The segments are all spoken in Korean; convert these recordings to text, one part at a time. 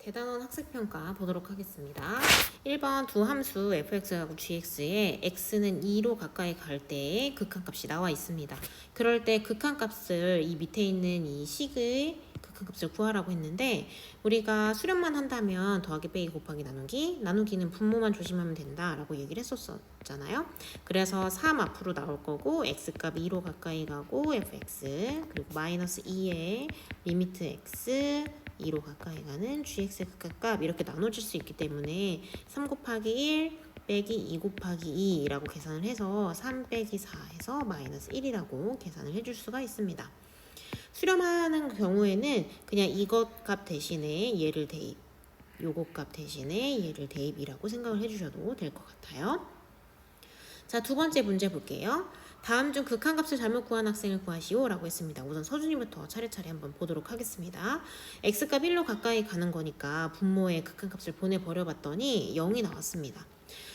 계단원 학습평가 보도록 하겠습니다. 1번 두 함수 fx하고 gx에 x는 2로 가까이 갈 때의 극한값이 나와 있습니다. 그럴 때 극한값을 이 밑에 있는 이 식의 극한값을 구하라고 했는데 우리가 수렴만 한다면 더하기 빼기 곱하기 나누기는 분모만 조심하면 된다라고 얘기를 했었잖아요. 그래서 3 앞으로 나올 거고 x값 2로 가까이 가고 fx 그리고 마이너스 2의 리미트 x 2로 가까이 가는 gx의 극한값 이렇게 나눠질 수 있기 때문에 3 곱하기 1 빼기 2 곱하기 2라고 계산을 해서 3 빼기 4에서 마이너스 1이라고 계산을 해줄 수가 있습니다. 수렴하는 경우에는 그냥 이것 값 대신에 얘를 대입, 요것 값 대신에 얘를 대입이라고 생각을 해주셔도 될 것 같아요. 자, 두 번째 문제 볼게요. 다음 중 극한값을 잘못 구한 학생을 구하시오 라고 했습니다. 우선 서준이부터 차례차례 한번 보도록 하겠습니다. x값 1로 가까이 가는 거니까 분모의 극한값을 보내버려 봤더니 0이 나왔습니다.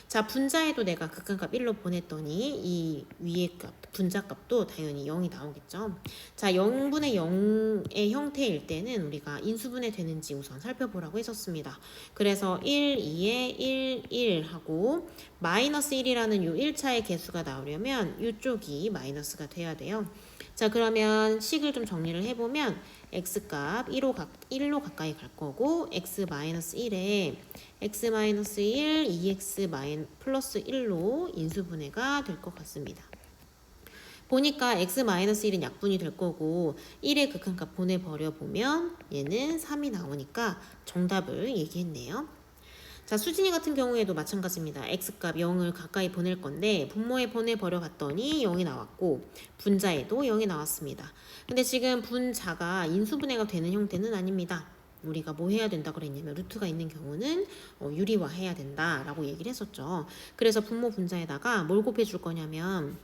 자, 분자에도 내가 극한값 1로 보냈더니 이 위의 값, 분자값도 당연히 0이 나오겠죠. 자, 0분의 0의 형태일 때는 우리가 인수분해 되는지 우선 살펴보라고 했었습니다. 그래서 1, 2에 1, 1 하고 마이너스 1이라는 요 1차의 개수가 나오려면 이쪽이 마이너스가 돼야 돼요. 자, 그러면 식을 좀 정리를 해보면 x값 1로 가까이 갈 거고 x-1에 x-1 2x 플러스 1로 인수분해가 될 것 같습니다. 보니까 x-1은 약분이 될 거고 1의 극한값 보내버려 보면 얘는 3이 나오니까 정답을 얘기했네요. 자, 수진이 같은 경우에도 마찬가지입니다. x값 0을 가까이 보낼 건데 분모에 보내버려 봤더니 0이 나왔고 분자에도 0이 나왔습니다. 근데 지금 분자가 인수분해가 되는 형태는 아닙니다. 우리가 뭐 해야 된다 그랬냐면 루트가 있는 경우는 유리화해야 된다라고 얘기를 했었죠. 그래서 분모 분자에다가 뭘 곱해줄 거냐면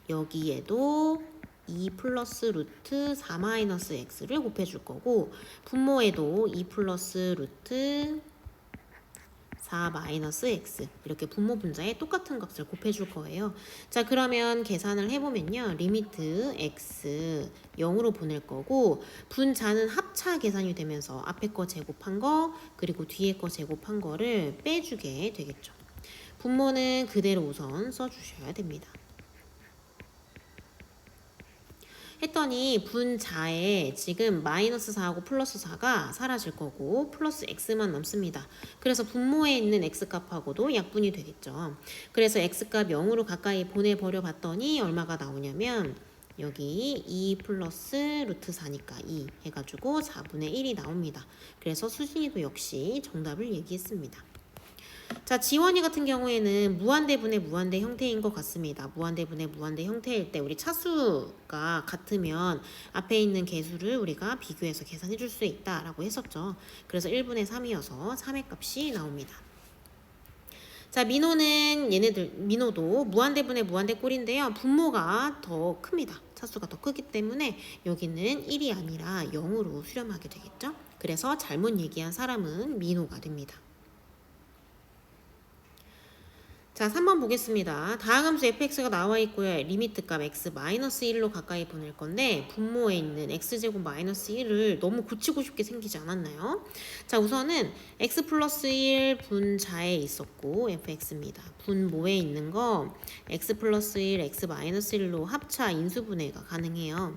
여기에도 2 플러스 루트 4 마이너스 x를 곱해줄 거고 분모에도 2 플러스 루트 4 마이너스 x 이렇게 분모 분자에 똑같은 값을 곱해줄 거예요. 자, 그러면 계산을 해보면요. 리미트 x 0으로 보낼 거고 분자는 합차 계산이 되면서 앞에 거 제곱한 거 그리고 뒤에 거 제곱한 거를 빼주게 되겠죠. 분모는 그대로 우선 써주셔야 됩니다. 했더니 분자에 지금 마이너스 4하고 플러스 4가 사라질 거고 플러스 x만 남습니다. 그래서 분모에 있는 x값하고도 약분이 되겠죠. 그래서 x값 0으로 가까이 보내버려 봤더니 얼마가 나오냐면 여기 2 플러스 루트 4니까 2 해가지고 4분의 1이 나옵니다. 그래서 수진이도 역시 정답을 얘기했습니다. 자, 지원이 같은 경우에는 무한대분의 무한대 형태인 것 같습니다. 무한대분의 무한대 형태일 때 우리 차수가 같으면 앞에 있는 개수를 우리가 비교해서 계산해 줄 수 있다라고 했었죠. 그래서 1분의 3이어서 3의 값이 나옵니다. 자, 민호도 무한대분의 무한대 꼴인데요. 분모가 더 큽니다. 차수가 더 크기 때문에 여기는 1이 아니라 0으로 수렴하게 되겠죠. 그래서 잘못 얘기한 사람은 민호가 됩니다. 자, 3번 보겠습니다. 다항함수 fx가 나와 있고요. 리미트 값 x-1로 가까이 보낼 건데 분모에 있는 x제곱 마이너스 1을 너무 고치고 싶게 생기지 않았나요? 자, 우선은 x 플러스 1 분자에 있었고 fx입니다. 분모에 있는 거 x 플러스 1, x 마이너스 1로 합차 인수분해가 가능해요.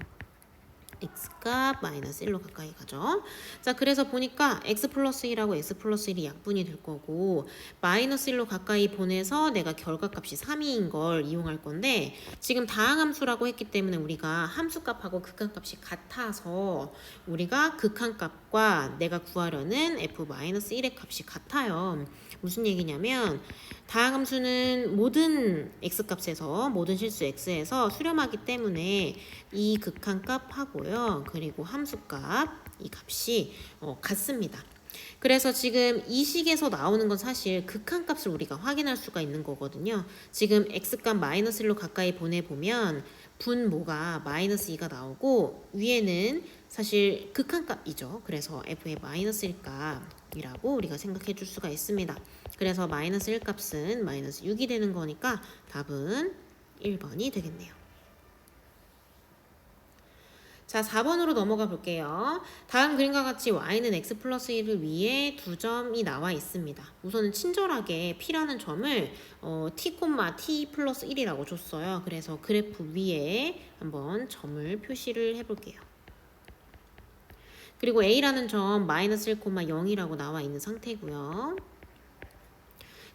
x값 마이너스 1로 가까이 가죠. 자, 그래서 보니까 x 플러스 1하고 x 플러스 1이 약분이 될 거고 마이너스 1로 가까이 보내서 내가 결과값이 3인 걸 이용할 건데 지금 다항함수라고 했기 때문에 우리가 함수값하고 극한값이 같아서 우리가 극한값과 내가 구하려는 f-1의 값이 같아요. 무슨 얘기냐면 다항함수는 모든 x값에서 모든 실수 x에서 수렴하기 때문에 이 극한값하고요. 그리고 함수값 이 값이 같습니다. 그래서 지금 이 식에서 나오는 건 사실 극한값을 우리가 확인할 수가 있는 거거든요. 지금 x값 마이너스 1로 가까이 보내보면 분모가 마이너스 2가 나오고 위에는 사실 극한값이죠. 그래서 f의 마이너스 1값이라고 우리가 생각해 줄 수가 있습니다. 그래서 마이너스 1 값은 마이너스 6이 되는 거니까 답은 1번이 되겠네요. 자, 4번으로 넘어가 볼게요. 다음 그림과 같이 y는 x 플러스 1을 위해 두 점이 나와 있습니다. 우선은 친절하게 p라는 점을 t, t 플러스 1이라고 줬어요. 그래서 그래프 위에 한번 점을 표시를 해볼게요. 그리고 a라는 점 마이너스 1, 0이라고 나와 있는 상태고요.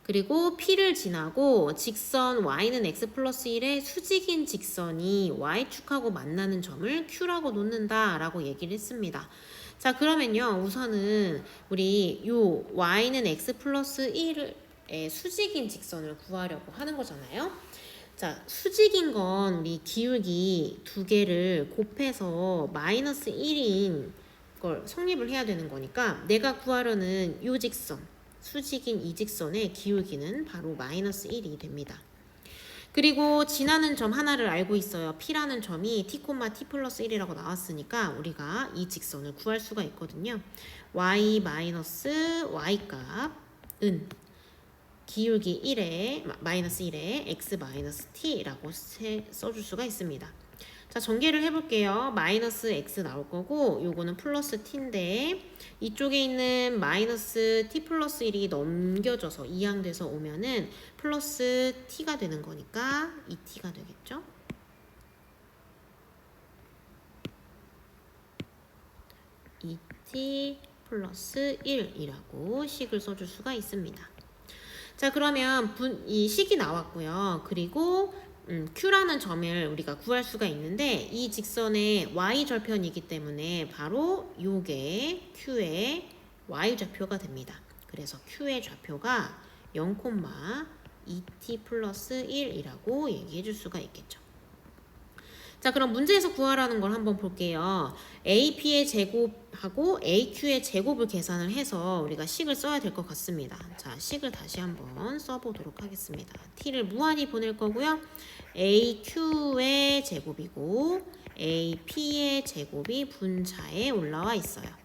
그리고 P를 지나고 직선 y는 x 플러스 1의 수직인 직선이 y축하고 만나는 점을 Q라고 놓는다 라고 얘기를 했습니다. 자, 그러면요, 우선은 우리 요 y는 x 플러스 1의 수직인 직선을 구하려고 하는 거잖아요. 자, 수직인 건 우리 기울기 두 개를 곱해서 마이너스 1인 걸 성립을 해야 되는 거니까 내가 구하려는 요 직선, 수직인 이 직선의 기울기는 바로 마이너스 1이 됩니다. 그리고 지나는 점 하나를 알고 있어요. P라는 점이 t, t 플러스 1이라고 나왔으니까 우리가 이 직선을 구할 수가 있거든요. y 마이너스 y 값은 기울기 1에 마이너스 1에 x 마이너스 t라고 써줄 수가 있습니다. 자, 전개를 해볼게요. 마이너스 x 나올 거고 요거는 플러스 t인데 이쪽에 있는 마이너스 t 플러스 1이 넘겨져서 이항돼서 오면은 플러스 t가 되는 거니까 2t가 되겠죠? t 플러스 1이라고 식을 써줄 수가 있습니다. 자, 그러면 이 식이 나왔고요. 그리고 Q라는 점을 우리가 구할 수가 있는데 이 직선의 Y절편이기 때문에 바로 요게 Q의 Y좌표가 됩니다. 그래서 Q의 좌표가 0,2t 플러스 1이라고 얘기해 줄 수가 있겠죠. 자, 그럼 문제에서 구하라는 걸 한번 볼게요. AP의 제곱하고 AQ의 제곱을 계산을 해서 우리가 식을 써야 될 것 같습니다. 자, 식을 다시 한번 써보도록 하겠습니다. T를 무한히 보낼 거고요. AQ의 제곱이고 AP의 제곱이 분자에 올라와 있어요.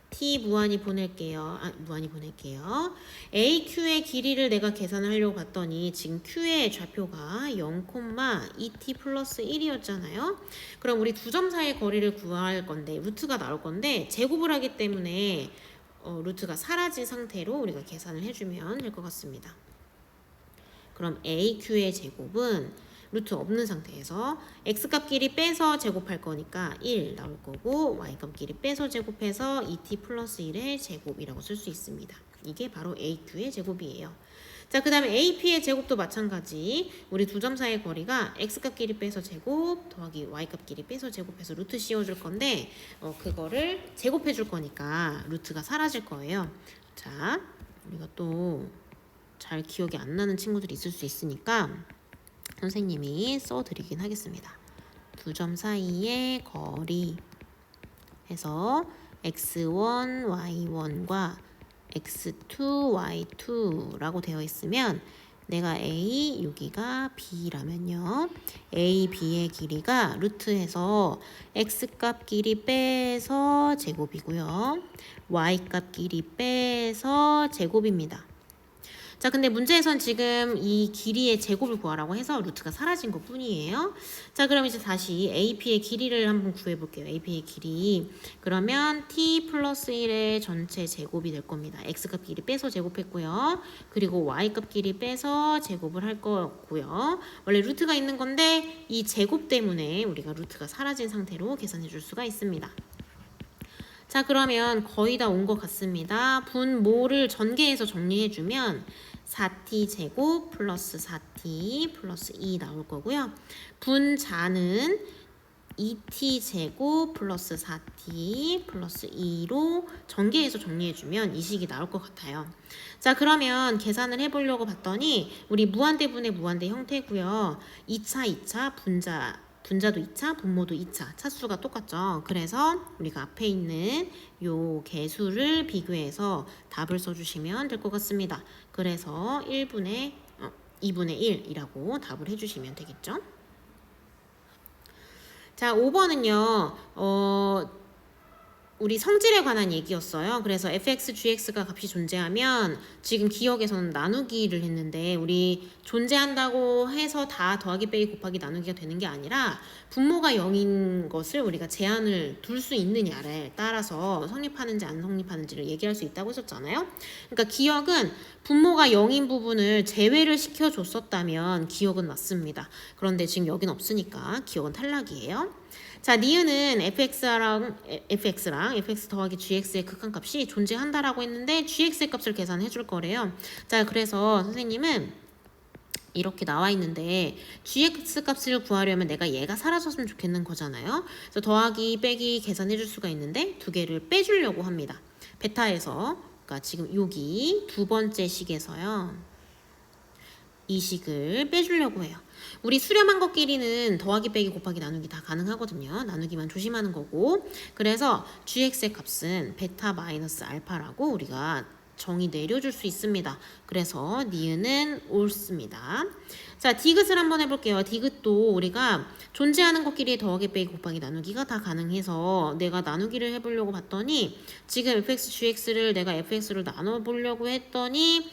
T 무한히 보낼게요. 무한히 보낼게요. AQ의 길이를 내가 계산을 하려고 봤더니 지금 Q의 좌표가 0,2t 플러스 1이었잖아요. 그럼 우리 두 점 사이의 거리를 구할 건데 루트가 나올 건데 제곱을 하기 때문에 루트가 사라진 상태로 우리가 계산을 해주면 될 것 같습니다. 그럼 AQ의 제곱은 루트 없는 상태에서 x값끼리 빼서 제곱할 거니까 1 나올 거고 y값끼리 빼서 제곱해서 2t 플러스 1의 제곱이라고 쓸 수 있습니다. 이게 바로 AQ의 제곱이에요. 자, 그 다음에 AP의 제곱도 마찬가지. 우리 두 점 사이의 거리가 x값끼리 빼서 제곱 더하기 y값끼리 빼서 제곱해서 루트 씌워줄 건데 그거를 제곱해 줄 거니까 루트가 사라질 거예요. 자, 우리가 또 잘 기억이 안 나는 친구들이 있을 수 있으니까 선생님이 써드리긴 하겠습니다. 두 점 사이의 거리 해서 x1, y1과 x2, y2라고 되어 있으면 내가 A, 여기가 B라면요. A, B의 길이가 루트해서 X값 길이 빼서 제곱이고요. Y값 길이 빼서 제곱입니다. 자, 근데 문제에선 지금 이 길이의 제곱을 구하라고 해서 루트가 사라진 것 뿐이에요. 자, 그럼 이제 다시 AP의 길이를 한번 구해볼게요. AP의 길이. 그러면 T 플러스 1의 전체 제곱이 될 겁니다. X값 길이 빼서 제곱했고요. 그리고 Y값 길이 빼서 제곱을 할 거고요. 원래 루트가 있는 건데 이 제곱 때문에 우리가 루트가 사라진 상태로 계산해 줄 수가 있습니다. 자, 그러면 거의 다 온 것 같습니다. 분모를 전개해서 정리해주면 4t 제곱 플러스 4t 플러스 2 나올 거고요. 분자는 2t 제곱 플러스 4t 플러스 2로 전개해서 정리해주면 이 식이 나올 것 같아요. 자, 그러면 계산을 해보려고 봤더니 우리 무한대분의 무한대 형태고요. 2차 분자도 2차, 분모도 2차, 차수가 똑같죠. 그래서 우리가 앞에 있는 요 개수를 비교해서 답을 써주시면 될 것 같습니다. 그래서 2분의 1이라고 답을 해주시면 되겠죠. 자, 5번은요. 우리 성질에 관한 얘기였어요. 그래서 fx, gx가 값이 존재하면 지금 기억에서는 나누기를 했는데 우리 존재한다고 해서 다 더하기 빼기 곱하기 나누기가 되는 게 아니라 분모가 0인 것을 우리가 제한을 둘 수 있느냐를 따라서 성립하는지 안 성립하는지를 얘기할 수 있다고 했었잖아요. 그러니까 기억은 분모가 0인 부분을 제외를 시켜줬었다면 기억은 맞습니다. 그런데 지금 여긴 없으니까 기억은 탈락이에요. 자, 니은은 fx랑 fx 더하기 gx의 극한값이 존재한다라고 했는데 gx의 값을 계산해 줄 거래요. 자, 그래서 선생님은 이렇게 나와 있는데 gx 값을 구하려면 내가 얘가 사라졌으면 좋겠는 거잖아요. 그래서 더하기 빼기 계산해 줄 수가 있는데 두 개를 빼주려고 합니다. 베타에서 그러니까 지금 여기 두 번째 식에서요. 이 식을 빼주려고 해요. 우리 수렴한 것끼리는 더하기 빼기 곱하기 나누기 다 가능하거든요. 나누기만 조심하는 거고. 그래서 gx의 값은 베타 마이너스 알파라고 우리가 정의 내려줄 수 있습니다. 그래서 니은은 옳습니다. 자, 디귿을 한번 해볼게요. 디귿도 우리가 존재하는 것끼리 더하기 빼기 곱하기 나누기가 다 가능해서 내가 나누기를 해보려고 봤더니 지금 fx, gx를 내가 fx를 나눠보려고 했더니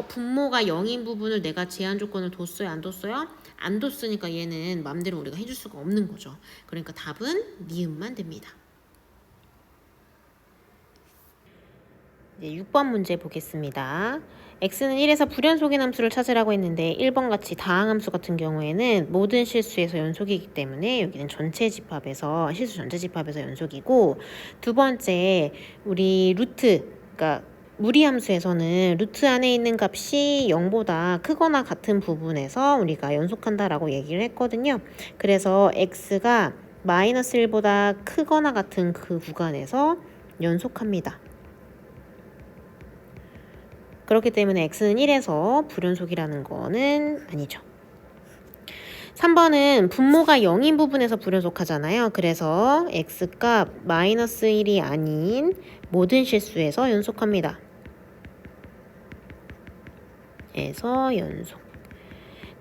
분모가 0인 부분을 내가 제한 조건을 뒀어요? 안 뒀어요? 안 뒀으니까 얘는 마음대로 우리가 해줄 수가 없는 거죠. 그러니까 답은 니은만 됩니다. 이제 6번 문제 보겠습니다. x는 1에서 불연속인 함수를 찾으라고 했는데 1번 같이 다항함수 같은 경우에는 모든 실수에서 연속이기 때문에 여기는 전체 집합에서 실수 전체 집합에서 연속이고 두 번째 우리 루트 그러니까 무리함수에서는 루트 안에 있는 값이 0보다 크거나 같은 부분에서 우리가 연속한다라고 얘기를 했거든요. 그래서 x가 마이너스 1보다 크거나 같은 그 구간에서 연속합니다. 그렇기 때문에 x는 1에서 불연속이라는 거는 아니죠. 3번은 분모가 0인 부분에서 불연속하잖아요. 그래서 x값 마이너스 1이 아닌 모든 실수에서 연속합니다. 에서 연속.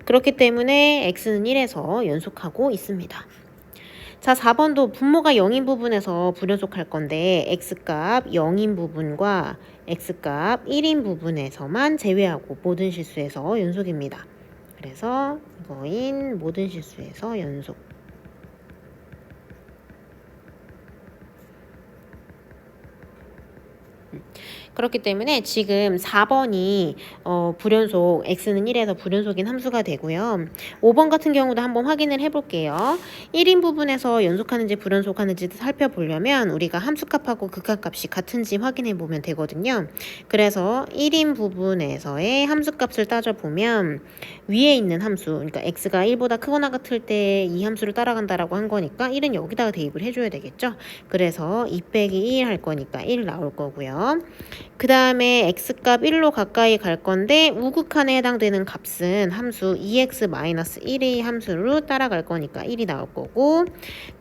그렇기 때문에 x는 1에서 연속하고 있습니다. 자, 4번도 분모가 0인 부분에서 불연속할 건데 x값 0인 부분과 x값 1인 부분에서만 제외하고 모든 실수에서 연속입니다. 그래서 이거인 모든 실수에서 연속. 그렇기 때문에 지금 4번이 불연속 x는 1에서 불연속인 함수가 되고요. 5번 같은 경우도 한번 확인을 해볼게요. 1인 부분에서 연속하는지 불연속하는지 살펴보려면 우리가 함수값하고 극한값이 같은지 확인해 보면 되거든요. 그래서 1인 부분에서의 함수값을 따져보면 위에 있는 함수, 그러니까 x가 1보다 크거나 같을 때 이 함수를 따라간다라고 한 거니까 1은 여기다가 대입을 해줘야 되겠죠. 그래서 2 빼기 1 할 거니까 1 나올 거고요. 그 다음에 x값 1로 가까이 갈 건데 우극한에 해당되는 값은 함수 2x-1의 함수로 따라갈 거니까 1이 나올 거고,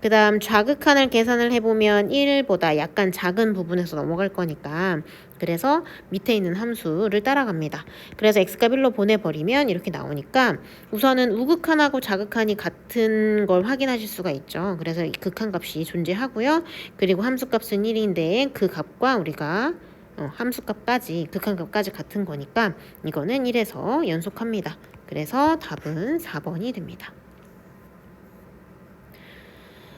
그 다음 좌극한을 계산을 해보면 1보다 약간 작은 부분에서 넘어갈 거니까 그래서 밑에 있는 함수를 따라갑니다. 그래서 x값 1로 보내버리면 이렇게 나오니까 우선은 우극한하고 좌극한이 같은 걸 확인하실 수가 있죠. 그래서 이 극한값이 존재하고요. 그리고 함수값은 1인데 그 값과 우리가 함수값까지 극한값까지 같은 거니까 이거는 1에서 연속합니다. 그래서 답은 4번이 됩니다.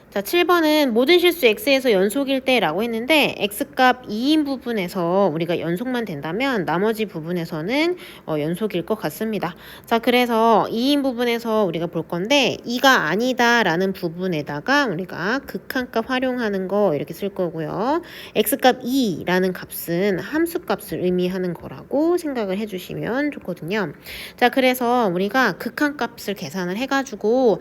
자, 7번은 모든 실수 x에서 연속일 때라고 했는데 x값 2인 부분에서 우리가 연속만 된다면 나머지 부분에서는 연속일 것 같습니다. 자, 그래서 2인 부분에서 우리가 볼 건데 2가 아니다 라는 부분에다가 우리가 극한값 활용하는 거 이렇게 쓸 거고요. x값 2라는 값은 함수값을 의미하는 거라고 생각을 해주시면 좋거든요. 자, 그래서 우리가 극한값을 계산을 해가지고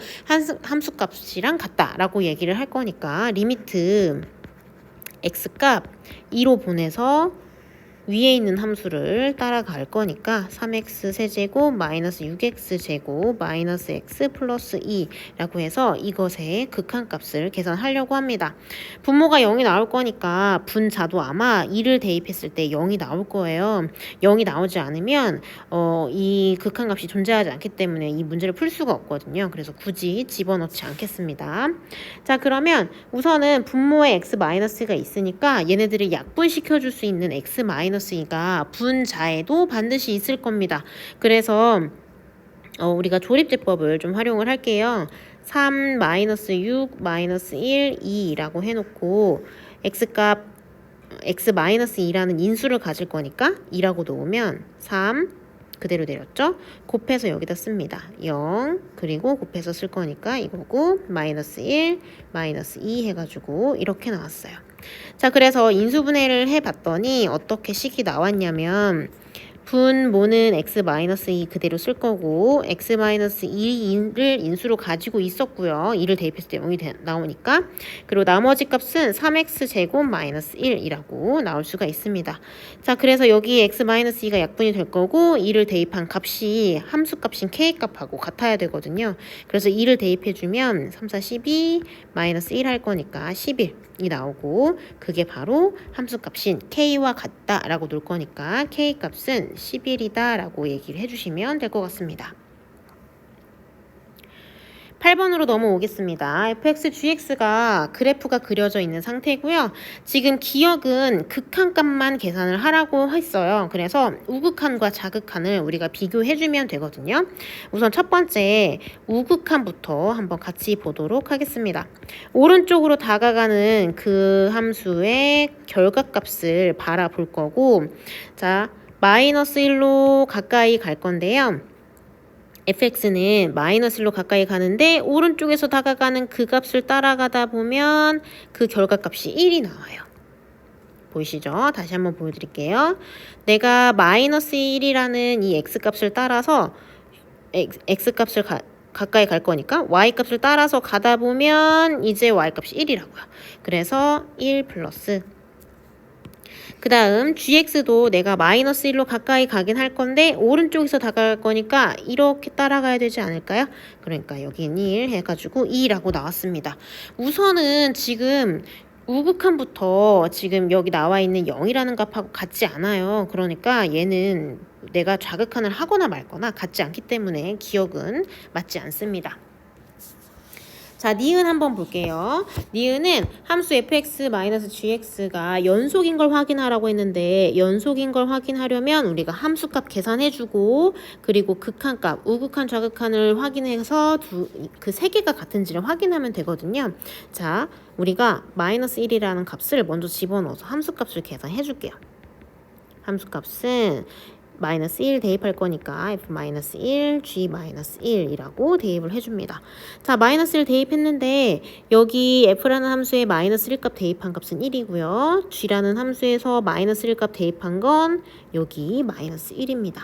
함수값이랑 같다라고 얘기를 할 거니까 리미트 x값 2로 보내서 위에 있는 함수를 따라갈 거니까 3x 세제곱 마이너스 6x 제곱 마이너스 x 플러스 2라고 해서 이것의 극한값을 계산하려고 합니다. 분모가 0이 나올 거니까 분자도 아마 2를 대입했을 때 0이 나올 거예요. 0이 나오지 않으면 이 극한값이 존재하지 않기 때문에 이 문제를 풀 수가 없거든요. 그래서 굳이 집어넣지 않겠습니다. 자, 그러면 우선은 분모에 x-가 있으니까 얘네들을 약분시켜줄 수 있는 x-2가 분자에도 반드시 있을 겁니다. 그래서 우리가 조립제법을 좀 활용을 할게요. 3, -6, -1, 2라고 해놓고 x값 x-2라는 인수를 가질 거니까 2라고 놓으면 3 그대로 내렸죠? 곱해서 여기다 씁니다. 0 그리고 곱해서 쓸 거니까 이거고 -1, -2 해가지고 이렇게 나왔어요. 자, 그래서 인수분해를 해봤더니 어떻게 식이 나왔냐면 분모는 x-2 그대로 쓸 거고 x-2를 인수로 가지고 있었고요. 2를 대입했을 때 0이 나오니까. 그리고 나머지 값은 3x 제곱 마이너스 1이라고 나올 수가 있습니다. 자, 그래서 여기 x-2가 약분이 될 거고 2를 대입한 값이 함수값인 k값하고 같아야 되거든요. 그래서 2를 대입해주면 3, 4, 12 마이너스 1 할 거니까 11이 나오고 그게 바로 함수값인 k와 같다라고 놓을 거니까 k값은 11이다 라고 얘기를 해주시면 될 것 같습니다. 8번으로 넘어오겠습니다. fx, gx가 그래프가 그려져 있는 상태고요. 지금 기억은 극한값만 계산을 하라고 했어요. 그래서 우극한과 자극한을 우리가 비교해주면 되거든요. 우선 첫 번째 우극한부터 한번 같이 보도록 하겠습니다. 오른쪽으로 다가가는 그 함수의 결과값을 바라볼 거고, 자, -1로 가까이 갈 건데요. fx는 -1로 가까이 가는데 오른쪽에서 다가가는 그 값을 따라가다 보면 그 결과값이 1이 나와요. 보이시죠? 다시 한번 보여드릴게요. 내가 -1이라는 이 x값을 따라서 x값을 가까이 갈 거니까 y값을 따라서 가다 보면 이제 y값이 1이라고요. 그래서 1 플러스 그 다음 gx도 내가 -1로 가까이 가긴 할 건데 오른쪽에서 다가갈 거니까 이렇게 따라가야 되지 않을까요? 그러니까 여기는 1 해가지고 2라고 나왔습니다. 우선은 지금 우극한부터 지금 여기 나와 있는 0이라는 값하고 같지 않아요. 그러니까 얘는 내가 자극한을 하거나 말거나 같지 않기 때문에 기억은 맞지 않습니다. 자, 니은 한번 볼게요. 니은은 함수 fx-gx가 연속인 걸 확인하라고 했는데 연속인 걸 확인하려면 우리가 함수값 계산해주고 그리고 극한값, 우극한, 좌극한을 확인해서 그 세 개가 같은지를 확인하면 되거든요. 자, 우리가 -1이라는 값을 먼저 집어넣어서 함수값을 계산해줄게요. 함수값은 -1 대입할 거니까 f-1, g-1이라고 대입을 해줍니다. 자, -1 대입했는데 여기 f라는 함수에 -1값 대입한 값은 1이고요. g라는 함수에서 -1값 대입한 건 여기 -1입니다.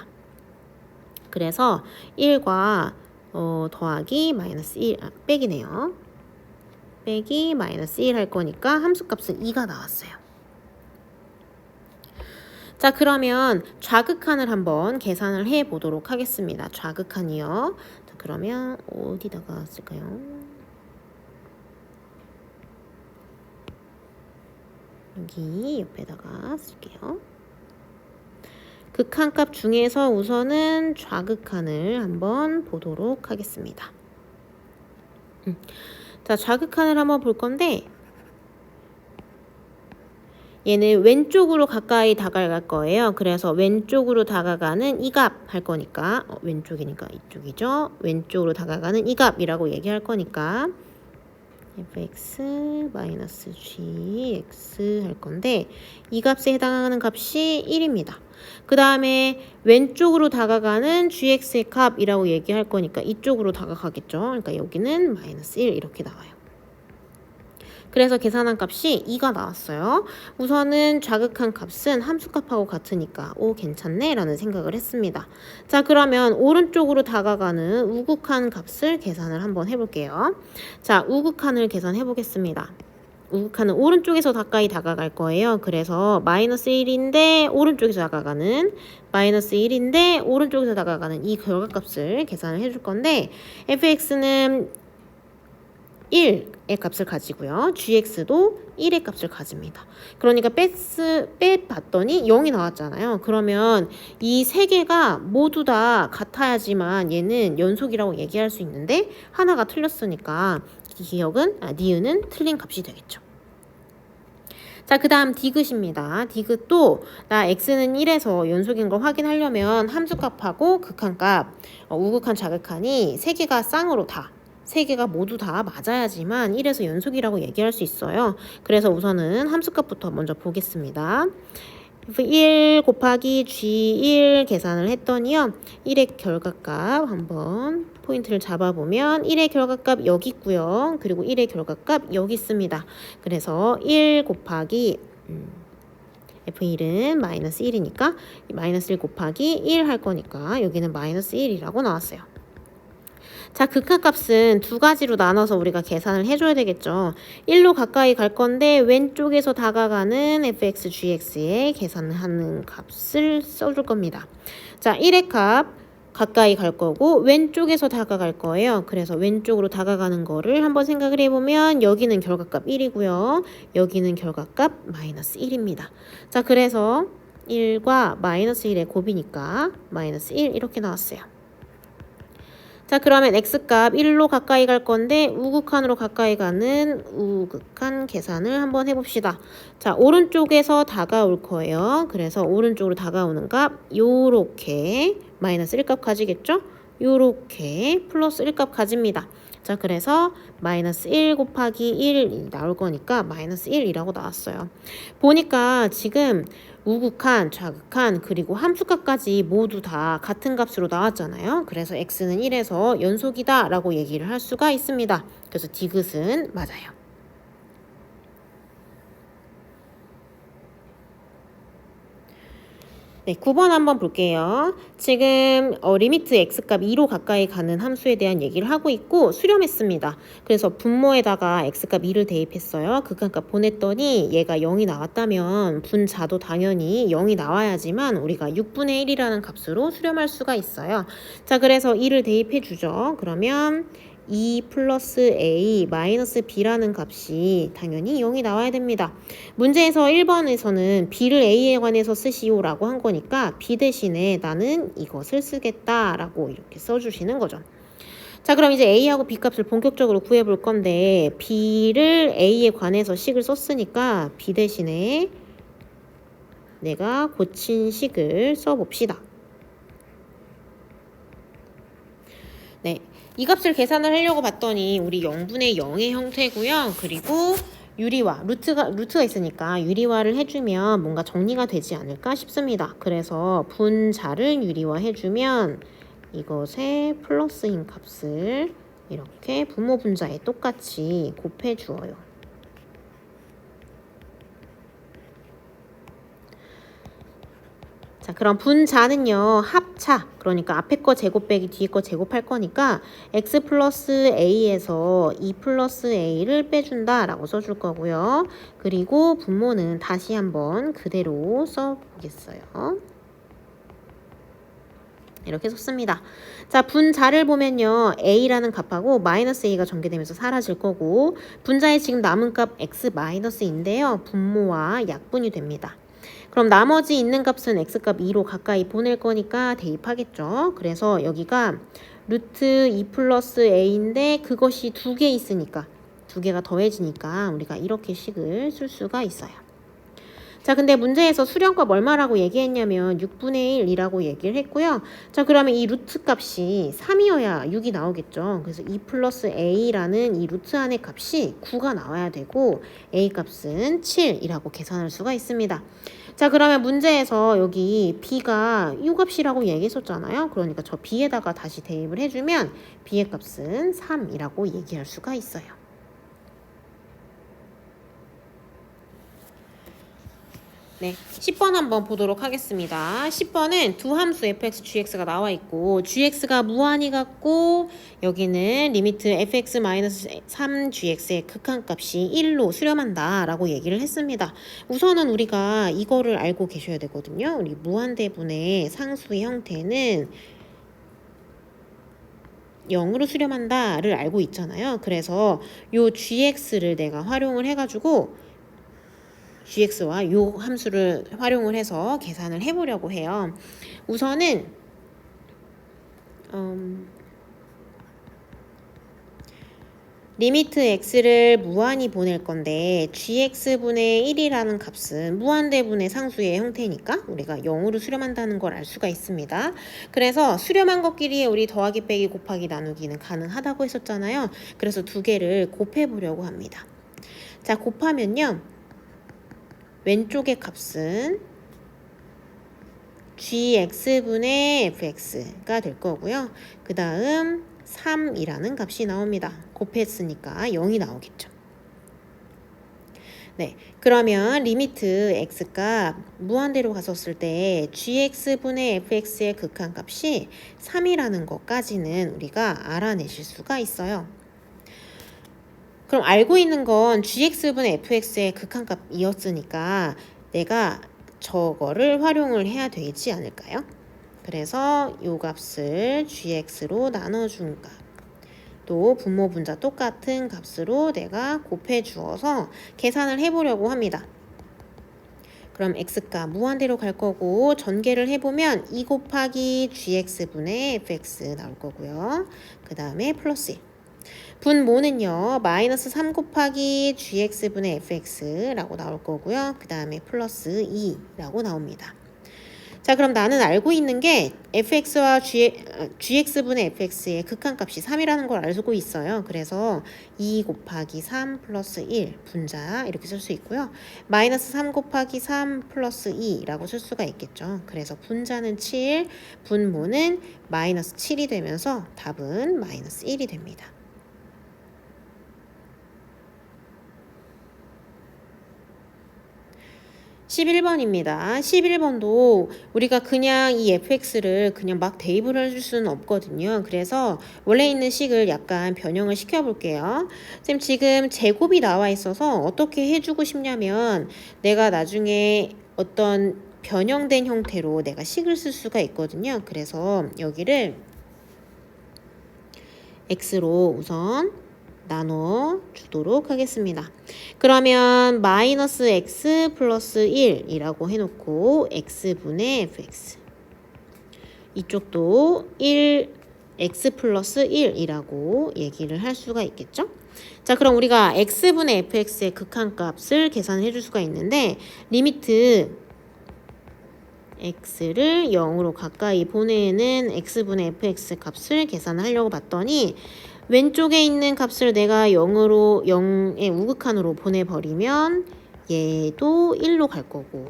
그래서 1과 더하기 -1, 빼기네요. 빼기 -1 할 거니까 함수값은 2가 나왔어요. 자, 그러면 좌극한을 한번 계산을 해 보도록 하겠습니다. 좌극한이요. 자, 그러면 어디다가 쓸까요? 여기 옆에다가 쓸게요. 극한값 중에서 우선은 좌극한을 한번 보도록 하겠습니다. 자, 좌극한을 한번 볼 건데 얘는 왼쪽으로 가까이 다가갈 거예요. 그래서 왼쪽으로 다가가는 이 값 할 거니까 왼쪽이니까 이쪽이죠. 왼쪽으로 다가가는 이 값이라고 얘기할 거니까 fx-gx 할 건데 이 값에 해당하는 값이 1입니다. 그 다음에 왼쪽으로 다가가는 gx의 값이라고 얘기할 거니까 이쪽으로 다가가겠죠. 그러니까 여기는 -1 이렇게 나와요. 그래서 계산한 값이 2가 나왔어요. 우선은 좌극한 값은 함수값하고 같으니까 괜찮네 라는 생각을 했습니다. 자, 그러면 오른쪽으로 다가가는 우극한 값을 계산을 한번 해볼게요. 자, 우극한을 계산해 보겠습니다. 우극한은 오른쪽에서 가까이 다가갈 거예요. 그래서 마이너스 1인데 오른쪽에서 다가가는 마이너스 1인데 오른쪽에서 다가가는 이 결과값을 계산을 해줄 건데 fx는 1의 값을 가지고요. gx도 1의 값을 가집니다. 그러니까 빼봤더니 0이 나왔잖아요. 그러면 이 세 개가 모두 다 같아야지만 얘는 연속이라고 얘기할 수 있는데 하나가 틀렸으니까 니은은 틀린 값이 되겠죠. 자, 그 다음 디귿입니다. 디귿도 나 x는 1에서 연속인 걸 확인하려면 함수값하고 극한값, 우극한 자극한이 세 개가 쌍으로 세 개가 모두 다 맞아야지만 1에서 연속이라고 얘기할 수 있어요. 그래서 우선은 함수값부터 먼저 보겠습니다. F1 곱하기 G1 계산을 했더니요. 1의 결과값 한번 포인트를 잡아보면 1의 결과값 여기 있고요. 그리고 1의 결과값 여기 있습니다. 그래서 1 곱하기 F1은 마이너스 1이니까 마이너스 1 곱하기 1 할 거니까 여기는 마이너스 1이라고 나왔어요. 자, 극한값은 두 가지로 나눠서 우리가 계산을 해줘야 되겠죠. 1로 가까이 갈 건데 왼쪽에서 다가가는 fx, gx의 계산하는 값을 써줄 겁니다. 자, 1의 값 가까이 갈 거고 왼쪽에서 다가갈 거예요. 그래서 왼쪽으로 다가가는 거를 한번 생각을 해보면 여기는 결과값 1이고요. 여기는 결과값 마이너스 1입니다. 자, 그래서 1과 마이너스 1의 곱이니까 마이너스 1 이렇게 나왔어요. 자, 그러면 x값 1로 가까이 갈 건데 우극한으로 가까이 가는 우극한 계산을 한번 해봅시다. 자, 오른쪽에서 다가올 거예요. 그래서 오른쪽으로 다가오는 값 요렇게 마이너스 1값 가지겠죠? 요렇게 플러스 1값 가집니다. 자, 그래서 마이너스 1 곱하기 1이 나올 거니까 마이너스 1이라고 나왔어요. 보니까 지금 우극한, 좌극한, 그리고 함수값까지 모두 다 같은 값으로 나왔잖아요. 그래서 x는 1에서 연속이다 라고 얘기를 할 수가 있습니다. 그래서 디귿은 맞아요. 네, 9번 한번 볼게요. 지금 리미트 x값 2로 가까이 가는 함수에 대한 얘기를 하고 있고 수렴했습니다. 그래서 분모에다가 x값 2를 대입했어요. 극한값 보냈더니 얘가 0이 나왔다면 분자도 당연히 0이 나와야지만 우리가 6분의 1이라는 값으로 수렴할 수가 있어요. 자, 그래서 2를 대입해 주죠. 그러면 2 플러스 a 마이너스 b라는 값이 당연히 0이 나와야 됩니다. 문제에서 1번에서는 b를 a에 관해서 쓰시오라고 한 거니까 b 대신에 나는 이것을 쓰겠다라고 이렇게 써주시는 거죠. 자, 그럼 이제 a하고 b 값을 본격적으로 구해볼 건데 b를 a에 관해서 식을 썼으니까 b 대신에 내가 고친 식을 써봅시다. 네, 이 값을 계산을 하려고 봤더니 우리 0분의 0의 형태고요. 그리고 유리화, 루트가 있으니까 유리화를 해주면 뭔가 정리가 되지 않을까 싶습니다. 그래서 분자를 유리화 해주면 이것의 플러스인 값을 이렇게 분모 분자에 똑같이 곱해 주어요. 자, 그럼 분자는요, 합차, 그러니까 앞에 거 제곱 빼기 뒤에 거 제곱할 거니까 x 플러스 a에서 2 플러스 a를 빼준다 라고 써줄 거고요. 그리고 분모는 다시 한번 그대로 써보겠어요. 이렇게 썼습니다. 자, 분자를 보면요, a라는 값하고 마이너스 a가 전개되면서 사라질 거고 분자에 지금 남은 값 x 마이너스인데요, 분모와 약분이 됩니다. 그럼 나머지 있는 값은 x값 2로 가까이 보낼 거니까 대입하겠죠. 그래서 여기가 루트 2 플러스 a인데 그것이 두 개 있으니까 두 개가 더해지니까 우리가 이렇게 식을 쓸 수가 있어요. 자, 근데 문제에서 수렴값 얼마라고 얘기했냐면 6분의 1이라고 얘기를 했고요. 자, 그러면 이 루트 값이 3이어야 6이 나오겠죠. 그래서 2 플러스 a라는 이 루트 안의 값이 9가 나와야 되고 a 값은 7이라고 계산할 수가 있습니다. 자, 그러면 문제에서 여기 b가 이 값이라고 얘기했었잖아요. 그러니까 저 b에다가 다시 대입을 해주면 b의 값은 3이라고 얘기할 수가 있어요. 네, 10번 한번 보도록 하겠습니다. 10번은 두 함수 fx, gx가 나와 있고 gx가 무한히 같고 여기는 리미트 fx-3gx의 극한값이 1로 수렴한다 라고 얘기를 했습니다. 우선은 우리가 이거를 알고 계셔야 되거든요. 우리 무한대분의 상수의 형태는 0으로 수렴한다를 알고 있잖아요. 그래서 요 gx를 내가 활용을 해가지고 gx와 요 함수를 활용을 해서 계산을 해보려고 해요. 우선은 리미트 x를 무한히 보낼 건데 gx분의 1이라는 값은 무한대분의 상수의 형태니까 우리가 0으로 수렴한다는 걸 알 수가 있습니다. 그래서 수렴한 것끼리 우리 더하기 빼기 곱하기 나누기는 가능하다고 했었잖아요. 그래서 두 개를 곱해보려고 합니다. 자, 곱하면요. 왼쪽의 값은 gx분의 fx가 될 거고요. 그 다음 3이라는 값이 나옵니다. 곱했으니까 0이 나오겠죠. 네, 그러면 리미트 x가 무한대로 갔었을 때 gx분의 fx의 극한값이 3이라는 것까지는 우리가 알아내실 수가 있어요. 그럼 알고 있는 건 gx분의 fx의 극한값이었으니까 내가 저거를 활용을 해야 되지 않을까요? 그래서 이 값을 gx로 나눠준 값, 또 분모 분자 똑같은 값으로 내가 곱해 주어서 계산을 해보려고 합니다. 그럼 x가 무한대로 갈 거고 전개를 해보면 2 곱하기 gx분의 fx 나올 거고요. 그 다음에 플러스 1. 분모는요, 마이너스 3 곱하기 gx분의 fx라고 나올 거고요. 그 다음에 플러스 2라고 나옵니다. 자, 그럼 나는 알고 있는 게 fx와 gx분의 fx의 극한값이 3이라는 걸 알고 있어요. 그래서 2 곱하기 3 플러스 1 분자 이렇게 쓸 수 있고요. 마이너스 3 곱하기 3 플러스 2라고 쓸 수가 있겠죠. 그래서 분자는 7, 분모는 마이너스 7이 되면서 답은 마이너스 1이 됩니다. 11번입니다. 11번도 우리가 그냥 이 fx를 그냥 막 대입을 해줄 수는 없거든요. 그래서 원래 있는 식을 약간 변형을 시켜볼게요. 쌤 지금 제곱이 나와 있어서 어떻게 해주고 싶냐면 내가 나중에 어떤 변형된 형태로 내가 식을 쓸 수가 있거든요. 그래서 여기를 x로 우선 나눠 주도록 하겠습니다. 그러면 마이너스 x 플러스 1이라고 해놓고 x분의 fx 이쪽도 1x 플러스 1이라고 얘기를 할 수가 있겠죠? 자, 그럼 우리가 x분의 fx의 극한값을 계산해 줄 수가 있는데 리미트 x를 0으로 가까이 보내는 x분의 fx 값을 계산하려고 봤더니 왼쪽에 있는 값을 내가 0으로 0의 우극한으로 보내버리면 얘도 1로 갈 거고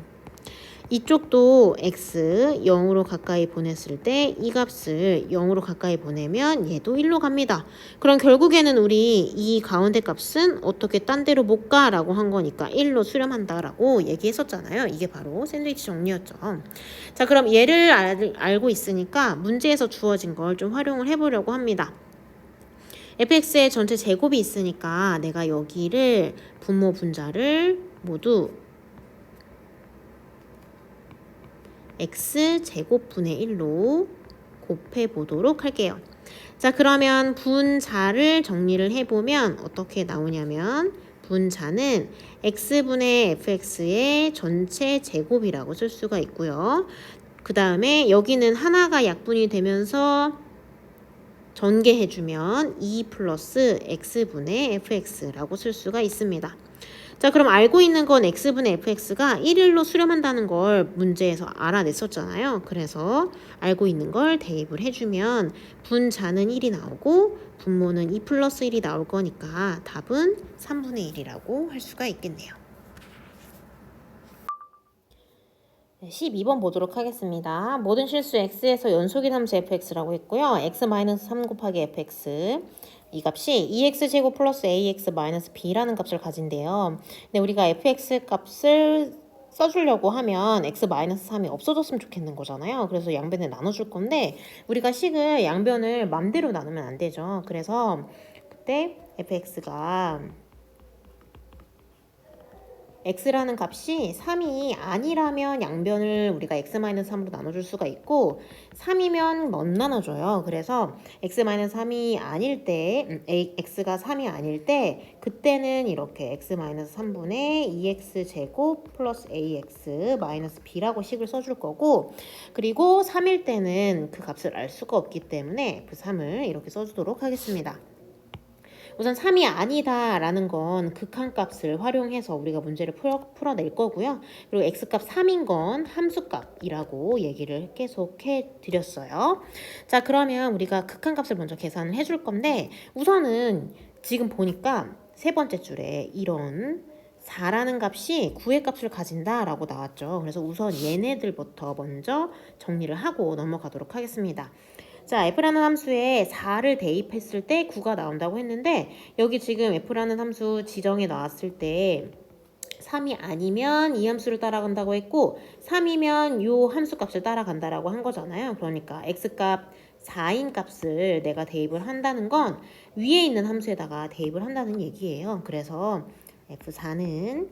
이쪽도 x 0으로 가까이 보냈을 때 이 값을 0으로 가까이 보내면 얘도 1로 갑니다. 그럼 결국에는 우리 이 가운데 값은 어떻게 딴 데로 못 가라고 한 거니까 1로 수렴한다라고 얘기했었잖아요. 이게 바로 샌드위치 정리였죠. 자, 그럼 얘를 알고 있으니까 문제에서 주어진 걸 좀 활용을 해보려고 합니다. fx의 전체 제곱이 있으니까 내가 여기를 분모 분자를 모두 x제곱분의 1로 곱해 보도록 할게요. 자, 그러면 분자를 정리를 해보면 어떻게 나오냐면 분자는 x분의 fx의 전체 제곱이라고 쓸 수가 있고요. 그 다음에 여기는 하나가 약분이 되면서 전개해주면 2 플러스 x분의 fx라고 쓸 수가 있습니다. 자, 그럼 알고 있는 건 x분의 fx가 1일로 수렴한다는 걸 문제에서 알아냈었잖아요. 그래서 알고 있는 걸 대입을 해주면 분자는 1이 나오고 분모는 2 플러스 1이 나올 거니까 답은 3분의 1이라고 할 수가 있겠네요. 12번 보도록 하겠습니다. 모든 실수 x에서 연속인 함수 fx라고 했고요. x-3 곱하기 fx 이 값이 2x제곱 플러스 ax 마이너스 b라는 값을 가진대요. 근데 우리가 fx 값을 써주려고 하면 x-3이 없어졌으면 좋겠는 거잖아요. 그래서 양변을 나눠줄 건데 우리가 식을 양변을 맘대로 나누면 안 되죠. 그래서 그때 fx가 x라는 값이 3이 아니라면 양변을 우리가 x-3으로 나눠줄 수가 있고 3이면 못 나눠줘요. 그래서 x-3이 아닐 때 x가 3이 아닐 때 그때는 이렇게 x-3분의 2x제곱 플러스 ax 마이너스 b라고 식을 써줄 거고 그리고 3일 때는 그 값을 알 수가 없기 때문에 f3을 이렇게 써주도록 하겠습니다. 우선 3이 아니다 라는 건 극한값을 활용해서 우리가 문제를 풀어낼 거고요. 그리고 x값 3인 건 함수값이라고 얘기를 계속 해드렸어요. 자, 그러면 우리가 극한값을 먼저 계산을 해줄 건데 우선은 지금 보니까 세 번째 줄에 이런 4라는 값이 9의 값을 가진다 라고 나왔죠. 그래서 우선 얘네들부터 먼저 정리를 하고 넘어가도록 하겠습니다. 자, f라는 함수에 4를 대입했을 때 9가 나온다고 했는데 여기 지금 f라는 함수 지정에 나왔을 때 3이 아니면 이 함수를 따라간다고 했고 3이면 요 함수 값을 따라간다라고 한 거잖아요. 그러니까 x값 4인 값을 내가 대입을 한다는 건 위에 있는 함수에다가 대입을 한다는 얘기예요. 그래서 f4는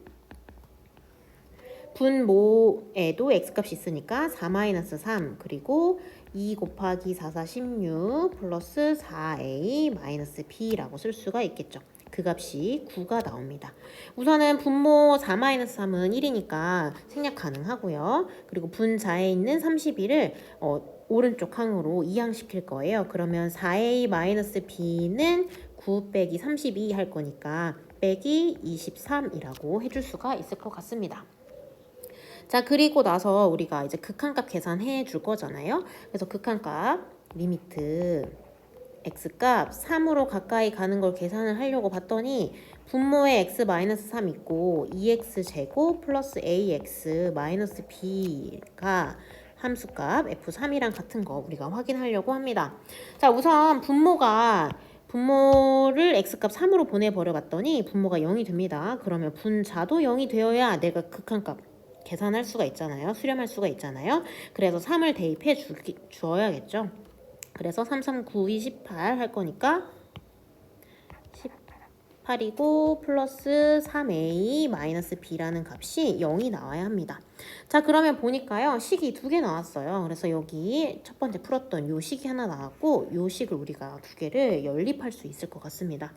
분모에도 x값이 있으니까 4-3 그리고 2 곱하기 4, 4, 16 플러스 4a 마이너스 b라고 쓸 수가 있겠죠. 그 값이 9가 나옵니다. 우선은 분모 4-3은 1이니까 생략 가능하고요. 그리고 분자에 있는 31을 오른쪽 항으로 이항시킬 거예요. 그러면 4a 마이너스 b는 9 빼기 32 할 거니까 빼기 23이라고 해줄 수가 있을 것 같습니다. 자, 그리고 나서 우리가 이제 극한값 계산해 줄 거잖아요. 그래서 극한값 리미트 x값 3으로 가까이 가는 걸 계산을 하려고 봤더니 분모에 x-3 있고 2x제곱 플러스 ax 마이너스 b가 함수값 f3이랑 같은 거 우리가 확인하려고 합니다. 자, 우선 분모를 x값 3으로 보내버려 봤더니 분모가 0이 됩니다. 그러면 분자도 0이 되어야 내가 극한값 계산할 수가 있잖아요. 수렴할 수가 있잖아요. 그래서 3을 대입해 주어야겠죠. 그래서 3, 3, 9, 2, 18 할 거니까 18이고 플러스 3a 마이너스 b라는 값이 0이 나와야 합니다. 자, 그러면 보니까요. 식이 2개 나왔어요. 그래서 여기 첫 번째 풀었던 요 식이 하나 나왔고 요 식을 우리가 2개를 연립할 수 있을 것 같습니다.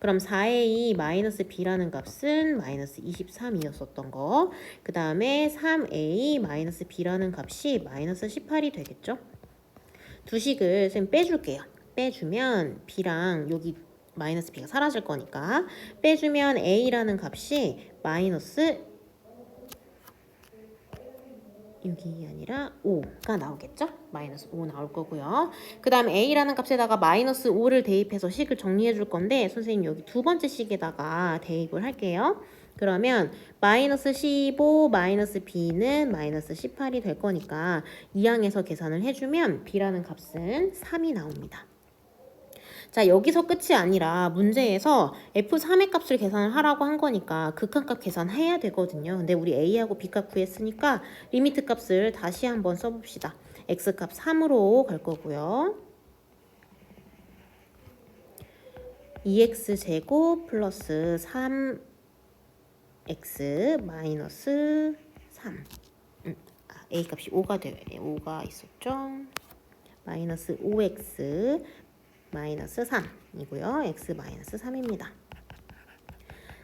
그럼 4a 마이너스 b라는 값은 마이너스 23이었었던 거. 그 다음에 3a 마이너스 b라는 값이 마이너스 18이 되겠죠. 두 식을 쌤 빼줄게요. 빼주면 b랑 여기 마이너스 b가 사라질 거니까 빼주면 a라는 값이 마이너스 6이 아니라 5가 나오겠죠? 마이너스 5 나올 거고요. 그 다음에 a라는 값에다가 마이너스 5를 대입해서 식을 정리해 줄 건데 선생님 여기 두 번째 식에다가 대입을 할게요. 그러면 마이너스 15 마이너스 b는 마이너스 18이 될 거니까 이항에서 계산을 해주면 b라는 값은 3이 나옵니다. 자, 여기서 끝이 아니라 문제에서 F3의 값을 계산을 하라고 한 거니까 극한값 계산해야 되거든요. 근데 우리 A하고 B값 구했으니까 리미트 값을 다시 한번 써봅시다. X값 3으로 갈 거고요. 2x제곱 플러스 3x 마이너스 3 A값이 5가 있었죠. 마이너스 5x 마이너스 3이고요. x 마이너스 3입니다.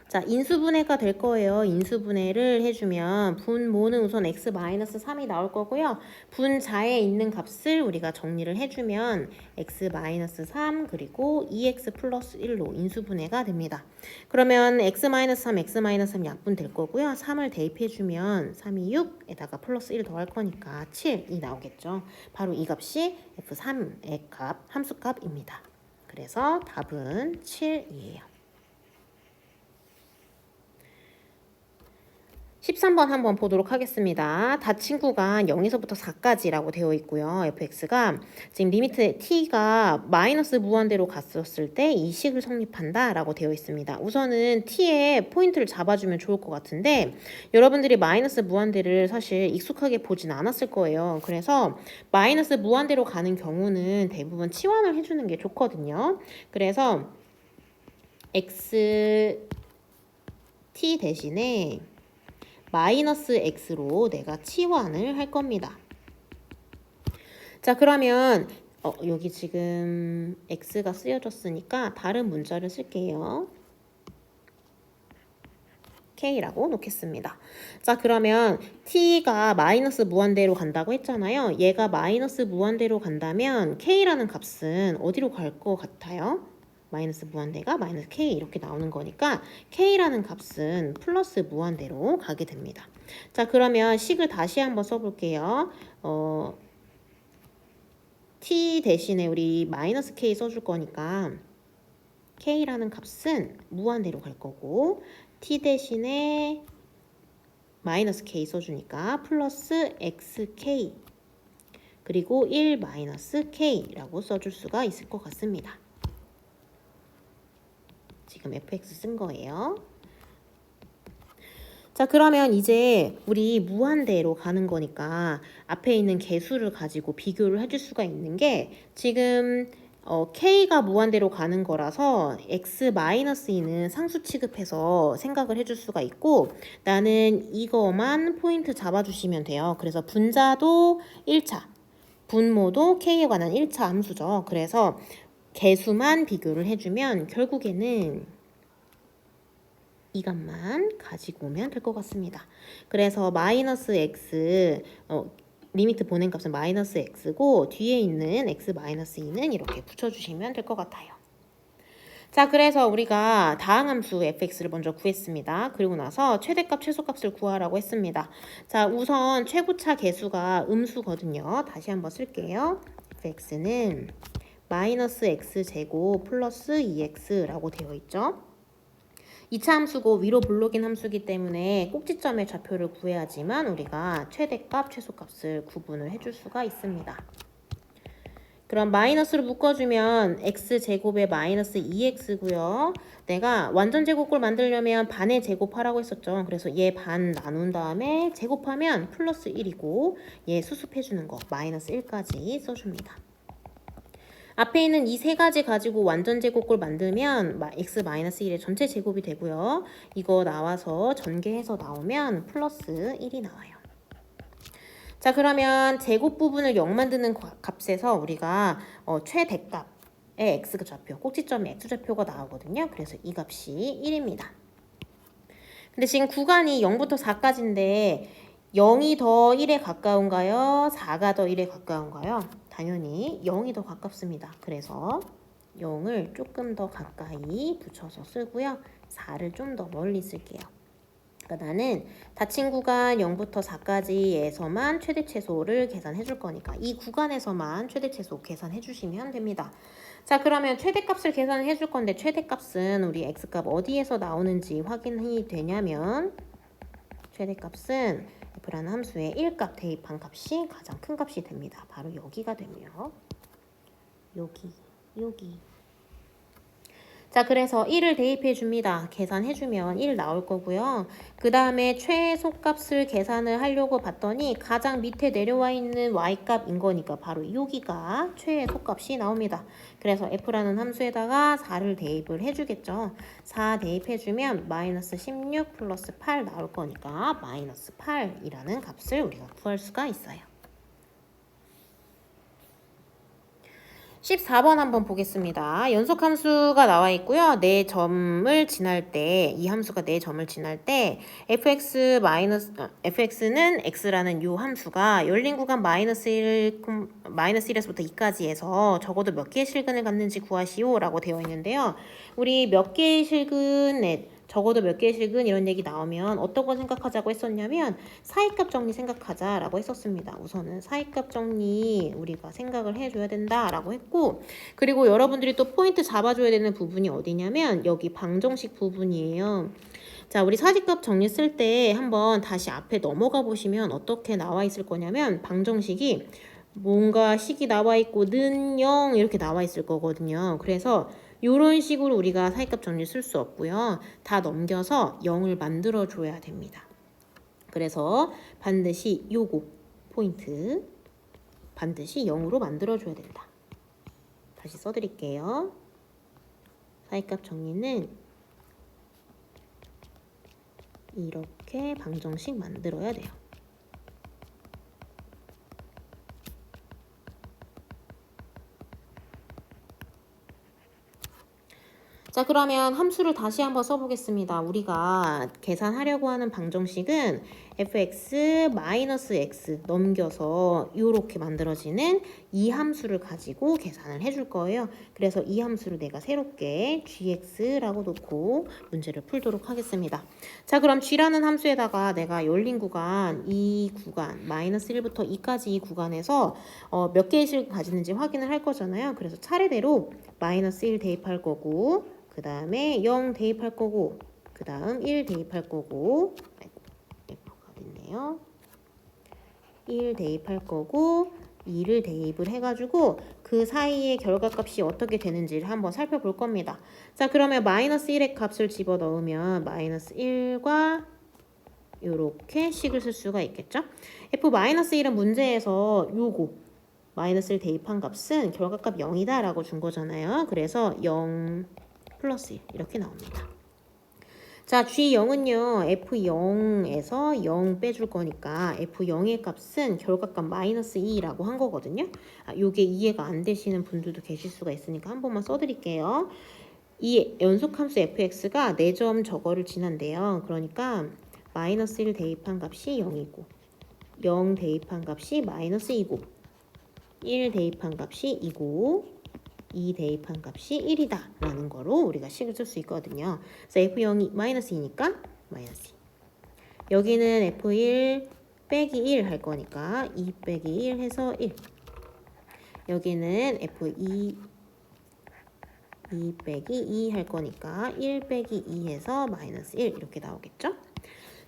자, 인수분해가 될 거예요. 인수분해를 해주면 분모는 우선 x 마이너스 3이 나올 거고요. 분자에 있는 값을 우리가 정리를 해주면 x 마이너스 3 그리고 2x 플러스 1로 인수분해가 됩니다. 그러면 x 마이너스 3, x 마이너스 3 약분 될 거고요. 3을 대입해주면 3이 6에다가 플러스 1 더할 거니까 7이 나오겠죠. 바로 이 값이 f3의 값, 함수값입니다. 그래서 답은 7이에요. 13번 한번 보도록 하겠습니다. 닫힌 구간 0에서부터 4까지라고 되어 있고요. fx가 지금 리미트 t가 마이너스 무한대로 갔었을 때 이 식을 성립한다 라고 되어 있습니다. 우선은 t에 포인트를 잡아주면 좋을 것 같은데 여러분들이 마이너스 무한대를 사실 익숙하게 보진 않았을 거예요. 그래서 마이너스 무한대로 가는 경우는 대부분 치환을 해주는 게 좋거든요. 그래서 x t 대신에 마이너스 x로 내가 치환을 할 겁니다. 자, 그러면 여기 지금 x가 쓰여졌으니까 다른 문자를 쓸게요. k라고 놓겠습니다. 자, 그러면 t가 마이너스 무한대로 간다고 했잖아요. 얘가 마이너스 무한대로 간다면 k라는 값은 어디로 갈 것 같아요? 마이너스 무한대가 마이너스 k 이렇게 나오는 거니까 k라는 값은 플러스 무한대로 가게 됩니다. 자, 그러면 식을 다시 한번 써볼게요. t 대신에 우리 마이너스 k 써줄 거니까 k라는 값은 무한대로 갈 거고 t 대신에 마이너스 k 써주니까 플러스 xk 그리고 1 마이너스 k라고 써줄 수가 있을 것 같습니다. 지금 fx 쓴 거예요. 자, 그러면 이제 우리 무한대로 가는 거니까 앞에 있는 개수를 가지고 비교를 해줄 수가 있는 게 지금 k가 무한대로 가는 거라서 x-2는 상수 취급해서 생각을 해줄 수가 있고 나는 이거만 포인트 잡아주시면 돼요. 그래서 분자도 1차, 분모도 k에 관한 1차 함수죠. 그래서 개수만 비교를 해주면 결국에는 이 값만 가지고 오면 될 것 같습니다. 그래서 마이너스 x 리미트 보낸 값은 마이너스 x고 뒤에 있는 x-2는 이렇게 붙여주시면 될 것 같아요. 자, 그래서 우리가 다항함수 fx를 먼저 구했습니다. 그리고 나서 최대값, 최소값을 구하라고 했습니다. 자, 우선 최고차 개수가 음수거든요. 다시 한번 쓸게요. fx는 마이너스 x제곱 플러스 2x라고 되어 있죠. 2차 함수고 위로 블록인 함수이기 때문에 꼭지점의 좌표를 구해야지만 우리가 최대값, 최소값을 구분을 해줄 수가 있습니다. 그럼 마이너스로 묶어주면 x제곱에 마이너스 2x고요. 내가 완전 제곱꼴 만들려면 반의 제곱하라고 했었죠. 그래서 얘 반 나눈 다음에 제곱하면 플러스 1이고 얘 수습해주는 거 마이너스 1까지 써줍니다. 앞에 있는 이 세 가지 가지고 완전 제곱꼴 만들면 x-1의 전체 제곱이 되고요. 이거 나와서 전개해서 나오면 플러스 1이 나와요. 자, 그러면 제곱 부분을 0 만드는 값에서 우리가 최대값의 x가 좌표, 꼭지점의 x좌표가 나오거든요. 그래서 이 값이 1입니다. 근데 지금 구간이 0부터 4까지인데 0이 더 1에 가까운가요? 4가 더 1에 가까운가요? 당연히 0이 더 가깝습니다. 그래서 0을 조금 더 가까이 붙여서 쓰고요. 4를 좀 더 멀리 쓸게요. 그러니까 나는 닫힌 구간 0부터 4까지에서만 최대 최소를 계산해 줄 거니까 이 구간에서만 최대 최소 계산해 주시면 됩니다. 자, 그러면 최대값을 계산해 줄 건데 최대값은 우리 x값 어디에서 나오는지 확인이 되냐면 최대값은 f라는 함수에 1값 대입한 값이 가장 큰 값이 됩니다. 바로 여기가 되고요. 여기. 자, 그래서 1을 대입해 줍니다. 계산해 주면 1 나올 거고요. 그 다음에 최소값을 계산을 하려고 봤더니 가장 밑에 내려와 있는 y값인 거니까 바로 여기가 최소값이 나옵니다. 그래서 f라는 함수에다가 4를 대입을 해주겠죠. 4 대입해 주면 마이너스 16 플러스 8 나올 거니까 마이너스 8이라는 값을 우리가 구할 수가 있어요. 14번 한번 보겠습니다. 연속함수가 나와 있고요. 네 점을 지날 때, 이 함수가 네 점을 지날 때 fx는 x라는 요 함수가 열린 구간 마이너스 1에서부터 2까지 해서 적어도 몇 개의 실근을 갖는지 구하시오 라고 되어 있는데요. 우리 몇 개의 실근, 적어도 몇 개의 실근 이런 얘기 나오면 어떤 거 생각하자고 했었냐면 사이값 정리 생각하자라고 했었습니다. 우선은 사이값 정리 우리가 생각을 해줘야 된다라고 했고 그리고 여러분들이 또 포인트 잡아줘야 되는 부분이 어디냐면 여기 방정식 부분이에요. 자, 우리 사지값 정리 쓸 때 한번 다시 앞에 넘어가 보시면 어떻게 나와 있을 거냐면 방정식이 뭔가 식이 나와 있고 는 0 이렇게 나와 있을 거거든요. 그래서 이런 식으로 우리가 사이값 정리 쓸 수 없고요. 다 넘겨서 0을 만들어 줘야 됩니다. 그래서 반드시 요거 포인트 반드시 0으로 만들어 줘야 된다. 다시 써드릴게요. 사이값 정리는 이렇게 방정식 만들어야 돼요. 자, 그러면 함수를 다시 한번 써보겠습니다. 우리가 계산하려고 하는 방정식은 fx-x 넘겨서 이렇게 만들어지는 이 함수를 가지고 계산을 해줄 거예요. 그래서 이 함수를 내가 새롭게 gx라고 놓고 문제를 풀도록 하겠습니다. 자, 그럼 g라는 함수에다가 내가 열린 구간, 이 구간, -1부터 2까지 이 구간에서 몇 개의 식을 가지는지 확인을 할 거잖아요. 그래서 차례대로 -1 대입할 거고 그 다음에 0 대입할 거고 그 다음 1 대입할 거고 F가 됐네요. 1 대입할 거고 2를 대입을 해가지고 그 사이의 결과값이 어떻게 되는지를 한번 살펴볼 겁니다. 자, 그러면 -1의 값을 집어넣으면 -1과 이렇게 식을 쓸 수가 있겠죠. F-1은 문제에서 요거 -1 대입한 값은 결과값 0이다 라고 준 거잖아요. 그래서 0 플러스 1 이렇게 나옵니다. 자, G0은요. F0에서 0 빼줄 거니까 F0의 값은 결과값 -2라고 한 거거든요. 요게 이해가 안 되시는 분들도 계실 수가 있으니까 한 번만 써드릴게요. 이 연속함수 fx가 4점 저거를 지난대요. 그러니까 -1 대입한 값이 0이고 0 대입한 값이 -2고 1 대입한 값이 2고 2 대입한 값이 1이다 라는 거로 우리가 식을 쓸 수 있거든요. 그래서 F0이 -2니까 -2. 여기는 F1 빼기 1 할 거니까 2 빼기 1 해서 1. 여기는 F2 2 빼기 2 할 거니까 1 빼기 2 해서 -1 이렇게 나오겠죠?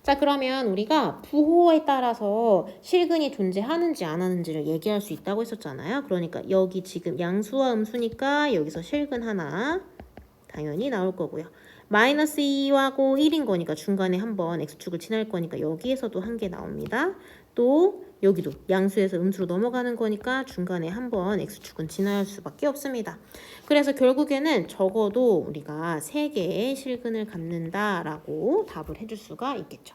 자, 그러면 우리가 부호에 따라서 실근이 존재하는지 안 하는지를 얘기할 수 있다고 했었잖아요. 그러니까 여기 지금 양수와 음수니까 여기서 실근 하나 당연히 나올 거고요. -2하고 1인 거니까 중간에 한번 x축을 지날 거니까 여기에서도 한 개 나옵니다. 또 여기도 양수에서 음수로 넘어가는 거니까 중간에 한번 x축은 지날 수밖에 없습니다. 그래서 결국에는 적어도 우리가 3개의 실근을 갖는다라고 답을 해줄 수가 있겠죠.